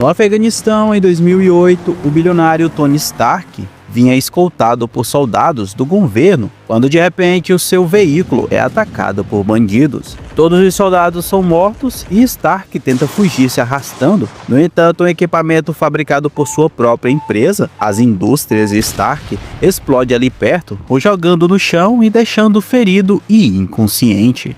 No Afeganistão, em 2008, o bilionário Tony Stark vinha escoltado por soldados do governo, quando de repente o seu veículo é atacado por bandidos. Todos os soldados são mortos e Stark tenta fugir se arrastando. No entanto, um equipamento fabricado por sua própria empresa, as indústrias Stark, explode ali perto, o jogando no chão e deixando ferido e inconsciente.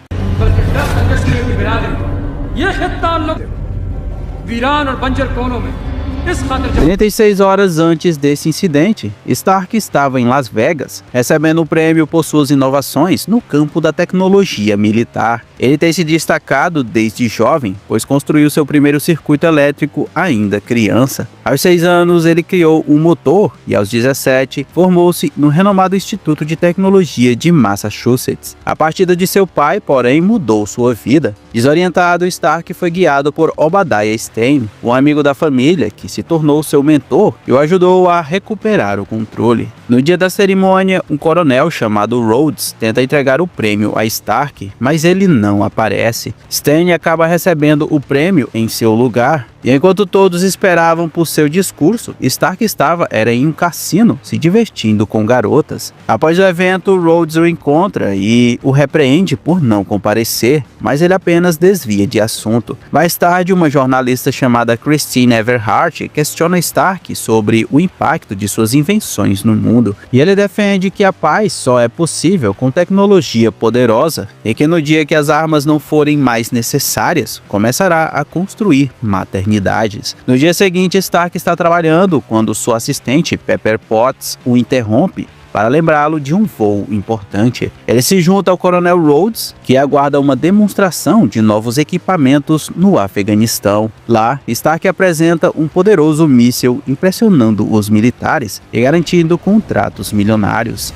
36 horas antes desse incidente, Stark estava em Las Vegas, recebendo um prêmio por suas inovações no campo da tecnologia militar. Ele tem se destacado desde jovem, pois construiu seu primeiro circuito elétrico ainda criança. Aos 6 anos, ele criou um motor e, aos 17, formou-se no renomado Instituto de Tecnologia de Massachusetts. A partida de seu pai, porém, mudou sua vida. Desorientado, Stark foi guiado por Obadiah Stane, um amigo da família que se tornou seu mentor e o ajudou a recuperar o controle. No dia da cerimônia, um coronel chamado Rhodes tenta entregar o prêmio a Stark, mas ele não aparece. Stane acaba recebendo o prêmio em seu lugar. E enquanto todos esperavam por seu discurso, Stark estava em um cassino, se divertindo com garotas. Após o evento, Rhodes o encontra e o repreende por não comparecer, mas ele apenas desvia de assunto. Mais tarde, uma jornalista chamada Christine Everhart questiona Stark sobre o impacto de suas invenções no mundo, e ele defende que a paz só é possível com tecnologia poderosa, e que no dia que as armas não forem mais necessárias, começará a construir maternidades. No dia seguinte, Stark está trabalhando quando sua assistente, Pepper Potts, o interrompe para lembrá-lo de um voo importante. Ele se junta ao Coronel Rhodes, que aguarda uma demonstração de novos equipamentos no Afeganistão. Lá, Stark apresenta um poderoso míssil impressionando os militares e garantindo contratos milionários.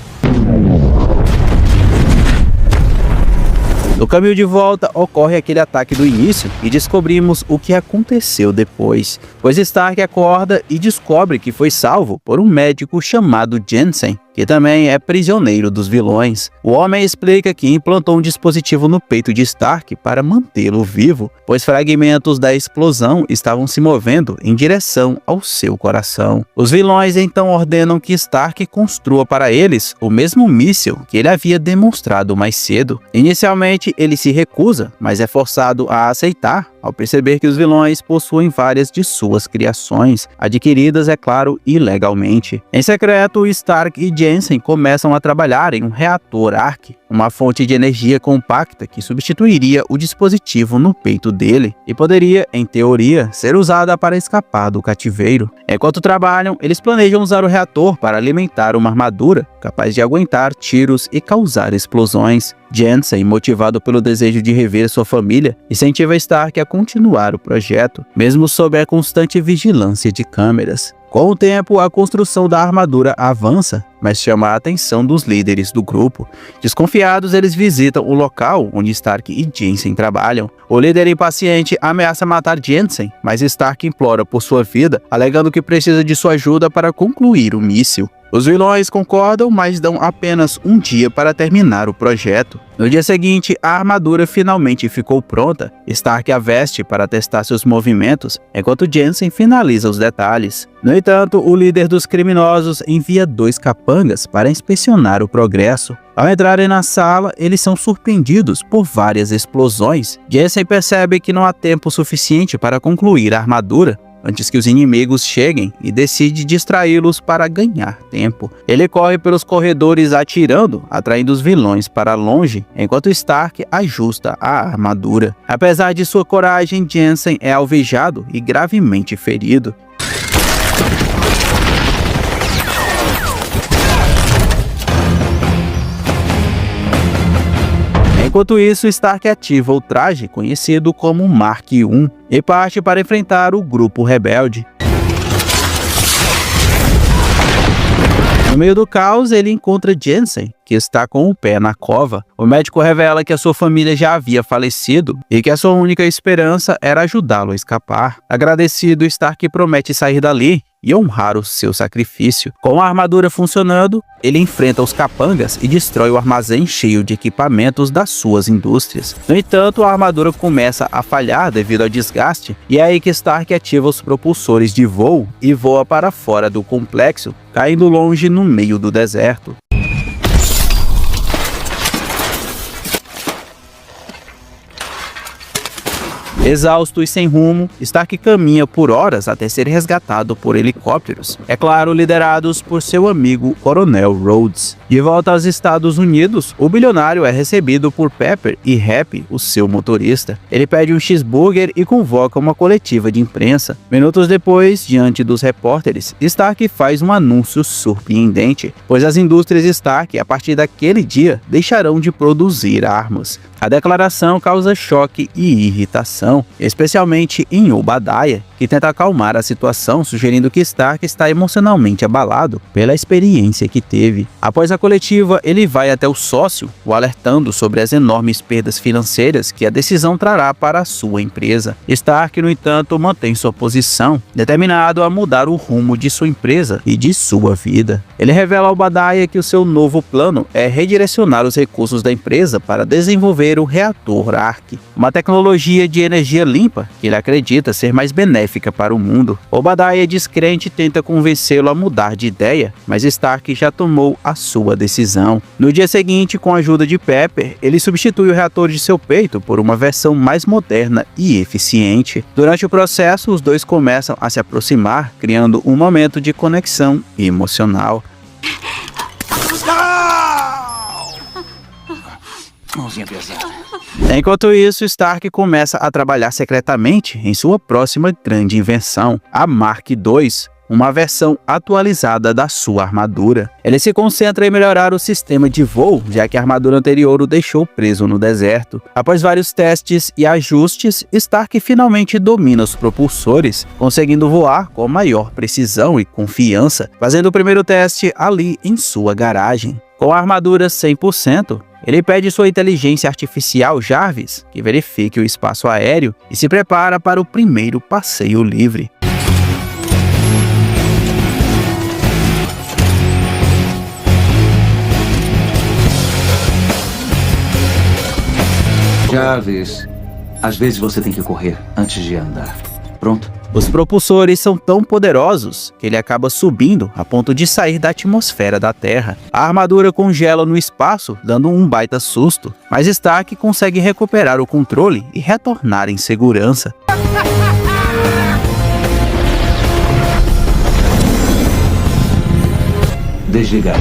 No caminho de volta, ocorre aquele ataque do início e descobrimos o que aconteceu depois, pois Stark acorda e descobre que foi salvo por um médico chamado Jensen, que também é prisioneiro dos vilões. O homem explica que implantou um dispositivo no peito de Stark para mantê-lo vivo, pois fragmentos da explosão estavam se movendo em direção ao seu coração. Os vilões então ordenam que Stark construa para eles o mesmo míssil que ele havia demonstrado mais cedo. Inicialmente, ele se recusa, mas é forçado a aceitar ao perceber que os vilões possuem várias de suas criações, adquiridas, é claro, ilegalmente. Em secreto, Stark e Jensen começam a trabalhar em um reator Ark, uma fonte de energia compacta que substituiria o dispositivo no peito dele e poderia, em teoria, ser usada para escapar do cativeiro. Enquanto trabalham, eles planejam usar o reator para alimentar uma armadura capaz de aguentar tiros e causar explosões. Jensen, motivado pelo desejo de rever sua família, incentiva Stark a continuar o projeto, mesmo sob a constante vigilância de câmeras. Com o tempo, a construção da armadura avança, mas chama a atenção dos líderes do grupo. Desconfiados, eles visitam o local onde Stark e Jensen trabalham. O líder impaciente ameaça matar Jensen, mas Stark implora por sua vida, alegando que precisa de sua ajuda para concluir o míssil. Os vilões concordam, mas dão apenas um dia para terminar o projeto. No dia seguinte, a armadura finalmente ficou pronta. Stark a veste para testar seus movimentos, enquanto Jensen finaliza os detalhes. No entanto, o líder dos criminosos envia 2 capangas para inspecionar o progresso. Ao entrarem na sala, eles são surpreendidos por várias explosões. Jensen percebe que não há tempo suficiente para concluir a armadura antes que os inimigos cheguem e decide distraí-los para ganhar tempo. Ele corre pelos corredores atirando, atraindo os vilões para longe, enquanto Stark ajusta a armadura. Apesar de sua coragem, Jensen é alvejado e gravemente ferido. Enquanto isso, Stark ativa o traje conhecido como Mark I e parte para enfrentar o grupo rebelde. No meio do caos, ele encontra Jensen, que está com o pé na cova. O médico revela que a sua família já havia falecido e que a sua única esperança era ajudá-lo a escapar. Agradecido, Stark promete sair dali e honrar o seu sacrifício. Com a armadura funcionando, ele enfrenta os capangas e destrói o armazém cheio de equipamentos das suas indústrias. No entanto, a armadura começa a falhar devido ao desgaste, e é aí que Stark ativa os propulsores de voo e voa para fora do complexo, caindo longe no meio do deserto. Exausto e sem rumo, Stark caminha por horas até ser resgatado por helicópteros, é claro, liderados por seu amigo Coronel Rhodes. De volta aos Estados Unidos, o bilionário é recebido por Pepper e Happy, o seu motorista. Ele pede um cheeseburger e convoca uma coletiva de imprensa. Minutos depois, diante dos repórteres, Stark faz um anúncio surpreendente, pois as indústrias Stark, a partir daquele dia, deixarão de produzir armas. A declaração causa choque e irritação, especialmente em Obadiah, que tenta acalmar a situação, sugerindo que Stark está emocionalmente abalado pela experiência que teve. Após a coletiva, ele vai até o sócio, o alertando sobre as enormes perdas financeiras que a decisão trará para a sua empresa. Stark, no entanto, mantém sua posição, determinado a mudar o rumo de sua empresa e de sua vida. Ele revela a Obadiah que o seu novo plano é redirecionar os recursos da empresa para desenvolver o reator Ark, uma tecnologia de energia limpa que ele acredita ser mais benéfica para o mundo. Obadiah, descrente, tenta convencê-lo a mudar de ideia, mas Stark já tomou a sua decisão. No dia seguinte, com a ajuda de Pepper, ele substitui o reator de seu peito por uma versão mais moderna e eficiente. Durante o processo, os dois começam a se aproximar, criando um momento de conexão emocional. Enquanto isso, Stark começa a trabalhar secretamente em sua próxima grande invenção, a Mark II, uma versão atualizada da sua armadura. Ele se concentra em melhorar o sistema de voo, já que a armadura anterior o deixou preso no deserto. Após vários testes e ajustes, Stark finalmente domina os propulsores, conseguindo voar com maior precisão e confiança, fazendo o primeiro teste ali em sua garagem. Com a armadura 100%, ele pede sua inteligência artificial Jarvis que verifique o espaço aéreo e se prepara para o primeiro passeio livre. Jarvis, às vezes você tem que correr antes de andar. Pronto? Os propulsores são tão poderosos que ele acaba subindo a ponto de sair da atmosfera da Terra. A armadura congela no espaço, dando um baita susto, mas Stark consegue recuperar o controle e retornar em segurança. Desligar.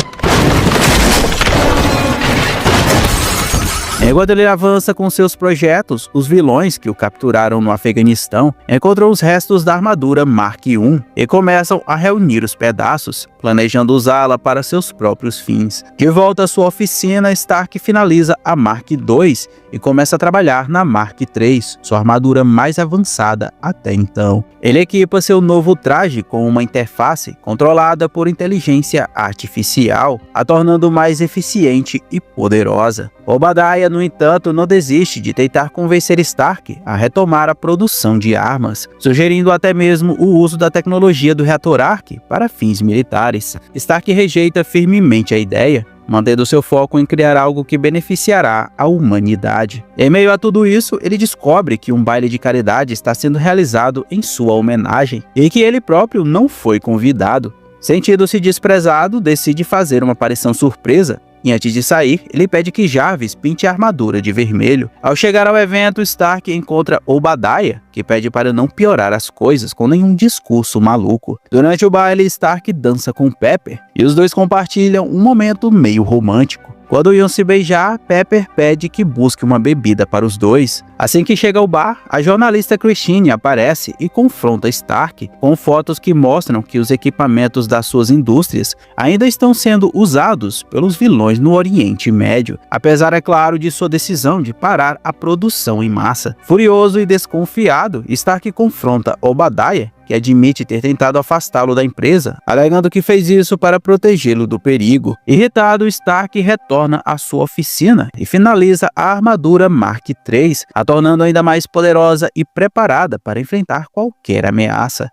Enquanto ele avança com seus projetos, os vilões que o capturaram no Afeganistão encontram os restos da armadura Mark I e começam a reunir os pedaços, planejando usá-la para seus próprios fins. De volta à sua oficina, Stark finaliza a Mark II e começa a trabalhar na Mark III, sua armadura mais avançada até então. Ele equipa seu novo traje com uma interface controlada por inteligência artificial, a tornando mais eficiente e poderosa. Obadiah, no entanto, não desiste de tentar convencer Stark a retomar a produção de armas, sugerindo até mesmo o uso da tecnologia do reator Ark para fins militares. Stark rejeita firmemente a ideia, mantendo seu foco em criar algo que beneficiará a humanidade. Em meio a tudo isso, ele descobre que um baile de caridade está sendo realizado em sua homenagem e que ele próprio não foi convidado. Sentindo-se desprezado, decide fazer uma aparição surpresa. E antes de sair, ele pede que Jarvis pinte a armadura de vermelho. Ao chegar ao evento, Stark encontra Obadiah, que pede para não piorar as coisas com nenhum discurso maluco. Durante o baile, Stark dança com Pepper, e os dois compartilham um momento meio romântico. Quando iam se beijar, Pepper pede que busque uma bebida para os dois. Assim que chega ao bar, a jornalista Christine aparece e confronta Stark com fotos que mostram que os equipamentos das suas indústrias ainda estão sendo usados pelos vilões no Oriente Médio, apesar, é claro, de sua decisão de parar a produção em massa. Furioso e desconfiado, Stark confronta Obadiah, que admite ter tentado afastá-lo da empresa, alegando que fez isso para protegê-lo do perigo. Irritado, Stark retorna à sua oficina e finaliza a armadura Mark III, a tornando ainda mais poderosa e preparada para enfrentar qualquer ameaça.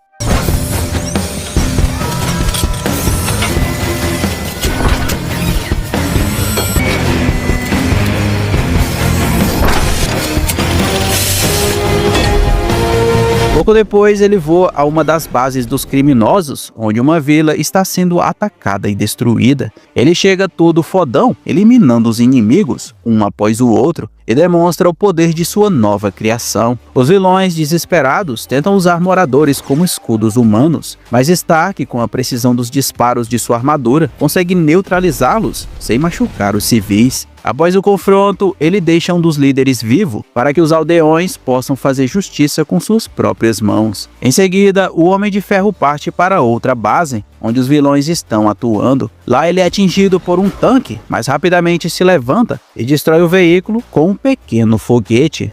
Pouco depois, ele voa a uma das bases dos criminosos, onde uma vila está sendo atacada e destruída. Ele chega todo fodão, eliminando os inimigos, um após o outro, e demonstra o poder de sua nova criação. Os vilões, desesperados, tentam usar moradores como escudos humanos, mas Stark, com a precisão dos disparos de sua armadura, consegue neutralizá-los sem machucar os civis. Após o confronto, ele deixa um dos líderes vivo para que os aldeões possam fazer justiça com suas próprias mãos. Em seguida, o Homem de Ferro parte para outra base, onde os vilões estão atuando. Lá ele é atingido por um tanque, mas rapidamente se levanta e destrói o veículo com um pequeno foguete.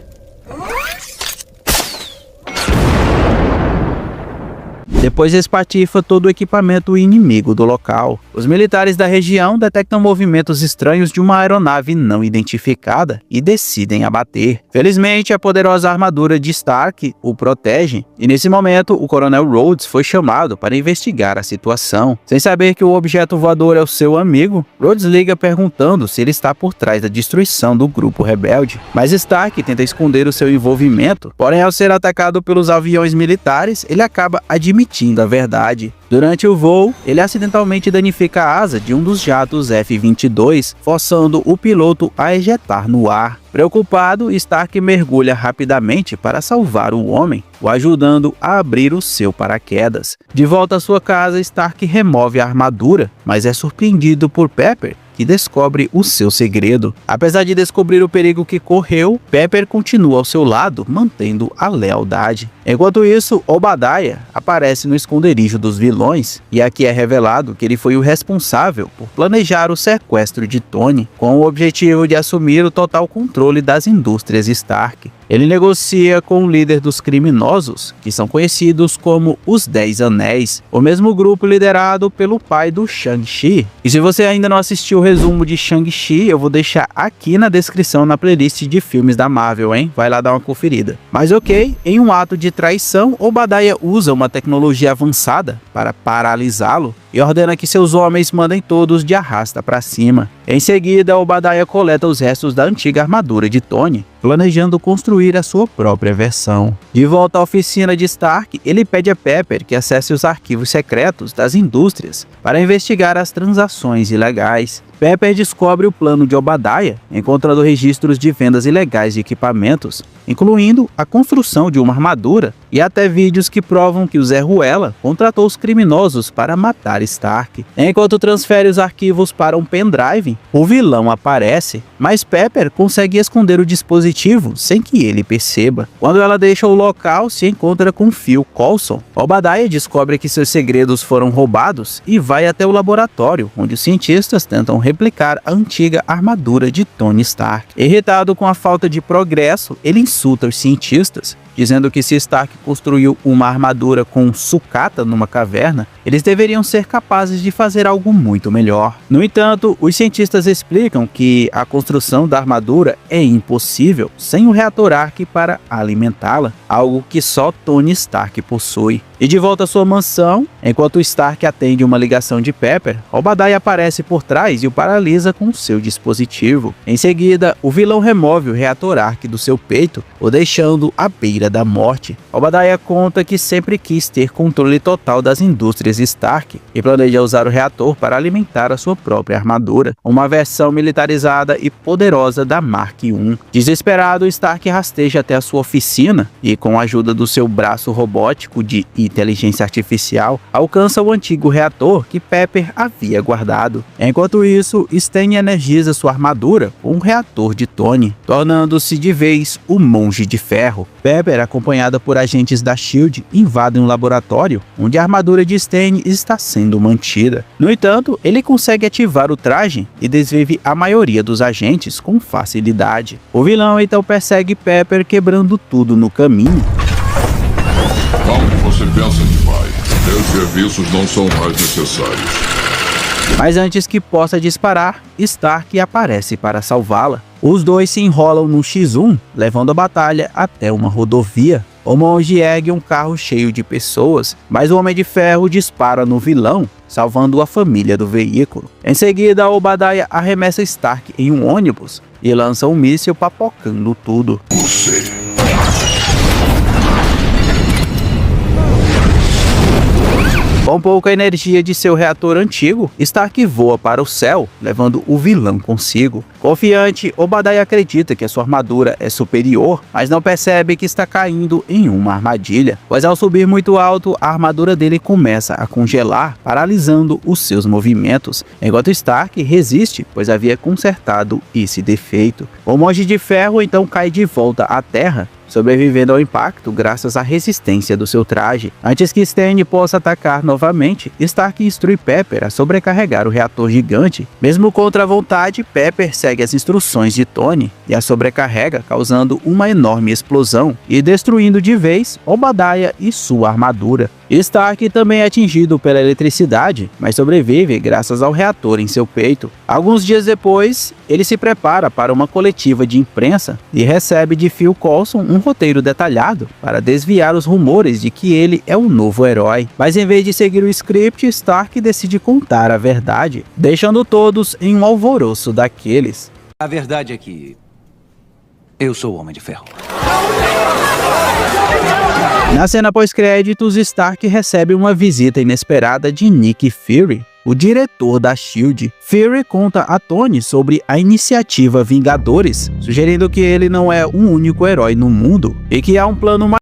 Depois espatifa todo o equipamento inimigo do local. Os militares da região detectam movimentos estranhos de uma aeronave não identificada e decidem abater. Felizmente, a poderosa armadura de Stark o protege, e nesse momento o Coronel Rhodes foi chamado para investigar a situação. Sem saber que o objeto voador é o seu amigo, Rhodes liga perguntando se ele está por trás da destruição do grupo rebelde. Mas Stark tenta esconder o seu envolvimento, porém ao ser atacado pelos aviões militares, ele acaba admitindo a verdade. Durante o voo, ele acidentalmente danifica a asa de um dos jatos F-22, forçando o piloto a ejetar no ar. Preocupado, Stark mergulha rapidamente para salvar o homem, o ajudando a abrir o seu paraquedas. De volta à sua casa, Stark remove a armadura, mas é surpreendido por Pepper, que descobre o seu segredo. Apesar de descobrir o perigo que correu, Pepper continua ao seu lado, mantendo a lealdade. Enquanto isso, Obadiah aparece no esconderijo dos vilões, e aqui é revelado que ele foi o responsável por planejar o sequestro de Tony, com o objetivo de assumir o total controle das indústrias Stark. Ele negocia com o líder dos criminosos, que são conhecidos como os 10 Anéis, o mesmo grupo liderado pelo pai do Shang-Chi. E se você ainda não assistiu o resumo de Shang-Chi, eu vou deixar aqui na descrição na playlist de filmes da Marvel, hein? Vai lá dar uma conferida. Mas ok, em um ato de traição, Obadiah usa uma tecnologia avançada para paralisá-lo e ordena que seus homens mandem todos de arrasta para cima. Em seguida, Obadiah coleta os restos da antiga armadura de Tony, planejando construir a sua própria versão. De volta à oficina de Stark, ele pede a Pepper que acesse os arquivos secretos das indústrias para investigar as transações ilegais. Pepper descobre o plano de Obadiah, encontrando registros de vendas ilegais de equipamentos, incluindo a construção de uma armadura e até vídeos que provam que o Zé Ruela contratou os criminosos para matar Stark. Enquanto transfere os arquivos para um pendrive, o vilão aparece, mas Pepper consegue esconder o dispositivo sem que ele perceba. Quando ela deixa o local, se encontra com Phil Coulson. Obadiah descobre que seus segredos foram roubados e vai até o laboratório, onde os cientistas tentam replicar a antiga armadura de Tony Stark. Irritado com a falta de progresso, ele insulta os cientistas, dizendo que se Stark construiu uma armadura com sucata numa caverna, eles deveriam ser capazes de fazer algo muito melhor. No entanto, os cientistas explicam que a construção da armadura é impossível sem o reator Ark para alimentá-la, algo que só Tony Stark possui. E de volta à sua mansão, enquanto Stark atende uma ligação de Pepper, Obadiah aparece por trás e o paralisa com seu dispositivo. Em seguida, o vilão remove o reator Ark do seu peito, o deixando à beira da morte. Obadiah conta que sempre quis ter controle total das indústrias Stark e planeja usar o reator para alimentar a sua própria armadura, uma versão militarizada e poderosa da Mark I. Desesperado, Stark rasteja até a sua oficina e, com a ajuda do seu braço robótico de inteligência artificial, alcança o antigo reator que Pepper havia guardado. Enquanto isso, Stan energiza sua armadura com um reator de Tony, tornando-se de vez o Monge de Ferro. Pepper, acompanhada por agentes da SHIELD, invadem um laboratório onde a armadura de Stan está sendo mantida. No entanto, ele consegue ativar o traje e desvive a maioria dos agentes com facilidade. O vilão então persegue Pepper, quebrando tudo no caminho. Como você pensa que vai? Meus serviços não são mais necessários. Mas antes que possa disparar, Stark aparece para salvá-la. Os dois se enrolam no X1, levando a batalha até uma rodovia. O monge ergue um carro cheio de pessoas, mas o Homem de Ferro dispara no vilão, salvando a família do veículo. Em seguida, Obadiah arremessa Stark em um ônibus e lança um míssil papocando tudo. Com pouca energia de seu reator antigo, Stark voa para o céu, levando o vilão consigo. Confiante, Obadiah acredita que a sua armadura é superior, mas não percebe que está caindo em uma armadilha, pois ao subir muito alto, a armadura dele começa a congelar, paralisando os seus movimentos, enquanto Stark resiste, pois havia consertado esse defeito. O Monge de Ferro então cai de volta à Terra, sobrevivendo ao impacto graças à resistência do seu traje. Antes que Stannis possa atacar novamente, Stark instrui Pepper a sobrecarregar o reator gigante. Mesmo contra a vontade, Pepper segue as instruções de Tony e a sobrecarrega, causando uma enorme explosão e destruindo de vez Obadiah e sua armadura. Stark também é atingido pela eletricidade, mas sobrevive graças ao reator em seu peito. Alguns dias depois, ele se prepara para uma coletiva de imprensa e recebe de Phil Coulson um roteiro detalhado para desviar os rumores de que ele é o novo herói. Mas em vez de seguir o script, Stark decide contar a verdade, deixando todos em um alvoroço daqueles. A verdade é que eu sou o Homem de Ferro. Na cena pós-créditos, Stark recebe uma visita inesperada de Nick Fury, o diretor da SHIELD. Fury conta a Tony sobre a iniciativa Vingadores, sugerindo que ele não é o único herói no mundo e que há um plano maior